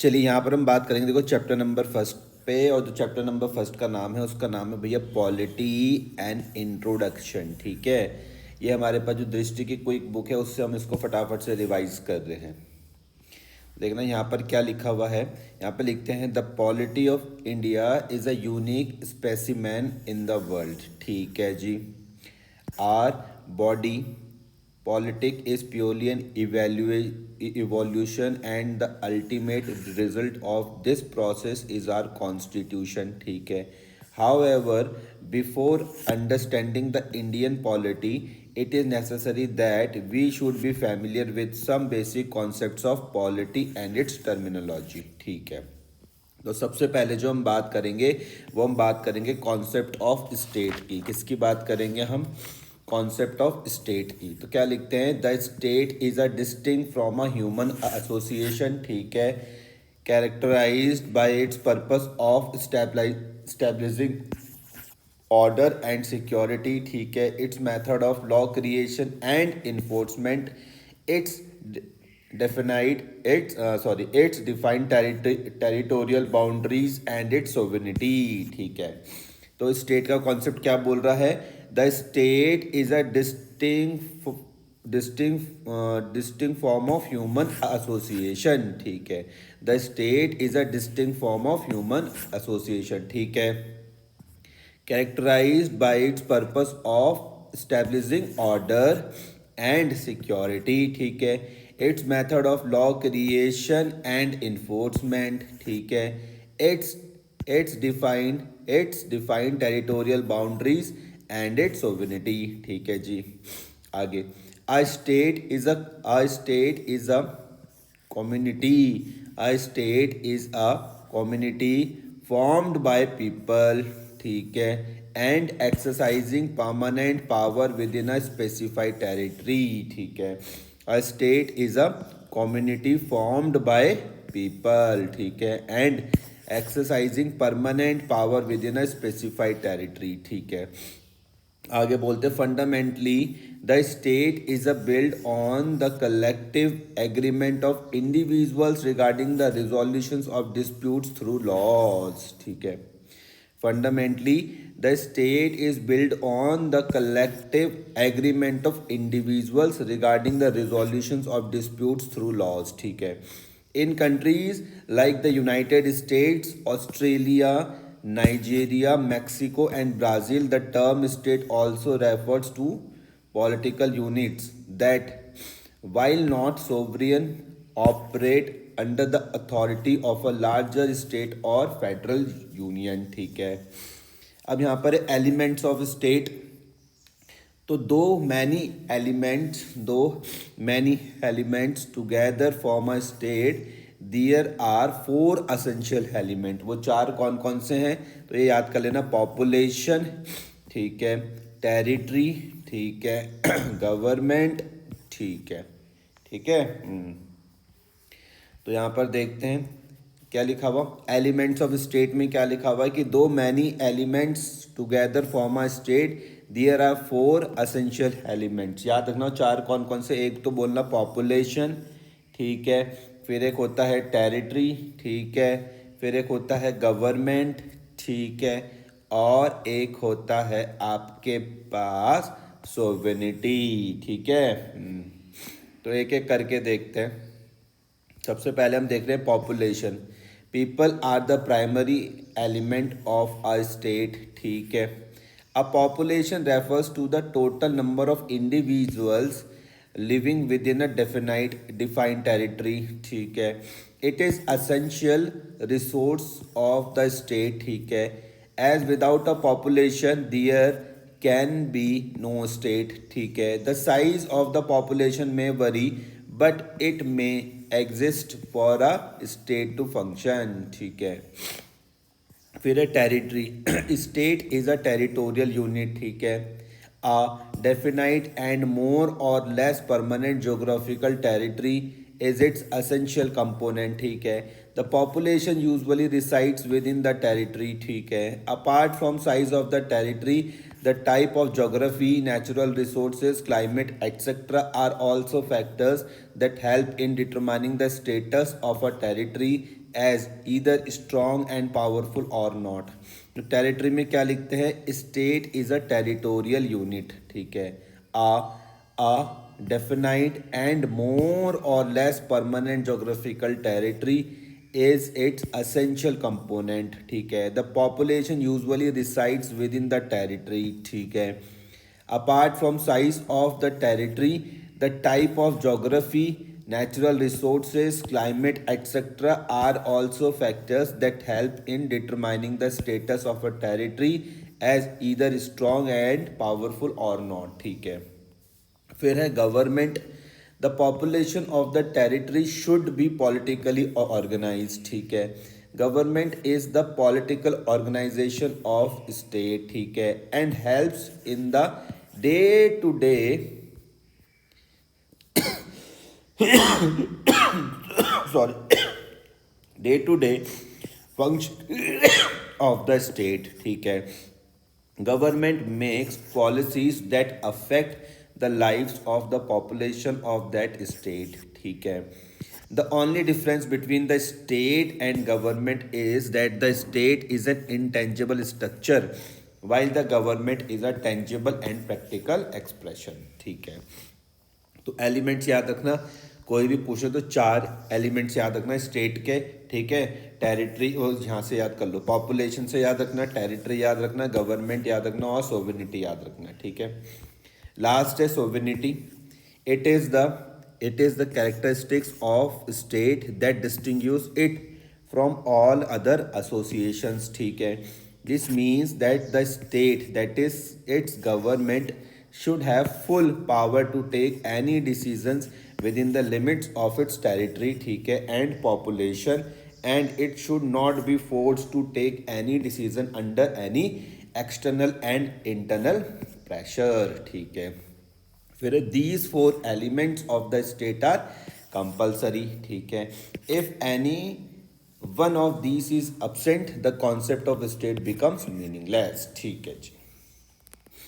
चलिए यहाँ पर हम बात करेंगे, देखो चैप्टर नंबर फर्स्ट पे, और जो चैप्टर नंबर फर्स्ट का नाम है उसका नाम है भैया पॉलिटी एंड इंट्रोडक्शन। ठीक है, ये हमारे पास जो दृष्टि की कोई बुक है उससे हम इसको फटाफट से रिवाइज कर रहे हैं। देखना यहाँ पर क्या लिखा हुआ है। यहाँ पर लिखते हैं the polity of India is a unique specimen in the world. ठीक है जी। Our body politic is purely an evolution and the ultimate result of this process is our constitution। ठीक है। However, before understanding the Indian polity, it is necessary that we should be familiar with some basic concepts of polity and its terminology। ठीक है, तो सबसे पहले जो हम बात करेंगे वो हम बात करेंगे कॉन्सेप्ट ऑफ स्टेट की। किसकी बात करेंगे हम? कॉन्सेप्ट ऑफ स्टेट की। तो क्या लिखते हैं? The state is a distinct from a human association. ठीक है, characterised by its purpose of establishing order and security. ठीक है, its method of law creation and enforcement, its definite its its defined territorial boundaries and its sovereignty. ठीक है, तो state का concept क्या बोल रहा है? The state is a distinct form of human association. ठीक है, the state is a distinct form of human association. ठीक है, characterized by its purpose of establishing order and security। ठीक है, its method of law creation and enforcement। ठीक है, its its defined territorial boundaries and its sovereignty। ठीक है जी। आगे, a state is a community। A state is a community formed by people। ठीक है, and exercising permanent power within a specified territory. ठीक है, a state is a community formed by people. ठीक है, and exercising permanent power within a specified territory. ठीक है, आगे बोलते fundamentally the state is a build on the collective agreement of individuals regarding the resolutions of disputes through laws. ठीक है, fundamentally the state is build on the collective agreement of individuals regarding the resolutions of disputes through laws. ठीक है, in countries like the United States, Australia, Nigeria, Mexico, and Brazil, the term state also refers to political units that, while not sovereign, operate under the authority of a larger state or federal union। ठीक है, अब यहाँ पर elements of state, तो दो many elements together form a state. There are four essential element. वो चार कौन कौन से हैं? तो ये याद कर लेना, पॉपुलेशन, ठीक है, टेरिटरी, ठीक है, गवर्नमेंट, ठीक है, ठीक है। तो यहाँ पर देखते हैं क्या लिखा हुआ एलिमेंट्स ऑफ स्टेट में। क्या लिखा हुआ है कि दो many elements together form a state, there are four essential elements. याद रखना चार कौन कौन से। एक तो बोलना पॉपुलेशन, ठीक है, फिर एक होता है टेरिटरी, ठीक है, फिर एक होता है गवर्नमेंट, ठीक है, और एक होता है आपके पास सोवेनिटी। ठीक है, तो एक एक करके देखते हैं। सबसे पहले हम देख रहे हैं population. People are the primary element of a state. ठीक है, a population refers to the total number of individuals living within a defined territory. ठीक है, it is essential resource of the state. ठीक है, as without a population there can be no state. ठीक है, the size of the population may vary but it may exist for a state to function. ठीक है, फिर है territory. State is a territorial unit. ठीक है, अ definite and more और less permanent geographical territory is it's essential component. ठीक है, the population usually resides with in the territory. ठीक है, apart from size of the territory, the type of geography, natural resources, climate, etc. are also factors that help in determining the status of a territory. As either strong and powerful और not. तो territory में क्या लिखते हैं, state is a territorial unit, ठीक है, a definite and more or less permanent geographical territory is its essential component, ठीक है। The population usually resides within the territory, ठीक है। Apart from size of the territory, the type of geography, natural resources, climate, etc. are also factors that help in determining the status of a territory as either strong and powerful or not, ठीक है। फिर है government, the population of the territory should be politically organise, ठीक है। Government is the political organisation of state, ठीक है, and helps in the day to day sorry day to day function of the state, ठीक है। Government makes policies that affect the lives of the population of that state, ठीक है। The only difference between the state and government is that the state is an intangible structure while the government is a tangible and practical expression, ठीक है। तो elements याद रखना, कोई भी पूछे तो चार एलिमेंट्स याद रखना स्टेट के, ठीक है। टेरिटरी और यहाँ से याद कर लो, पॉपुलेशन से याद रखना, टेरिटरी याद रखना, गवर्नमेंट याद रखना और सोवेनिटी याद रखना, ठीक है। लास्ट है sovereignty. It is the characteristics of state that distinguish it from all other associations, ठीक है। This means that the state that is it's government should have full power to take any decisions within the limits of its territory, ठीक है, and population, and it should not be forced to take any decision under any external and internal pressure, ठीक है। फिर these four elements of the state are compulsory, ठीक है। if any one of these is absent the concept of state becomes meaningless, ठीक है जी।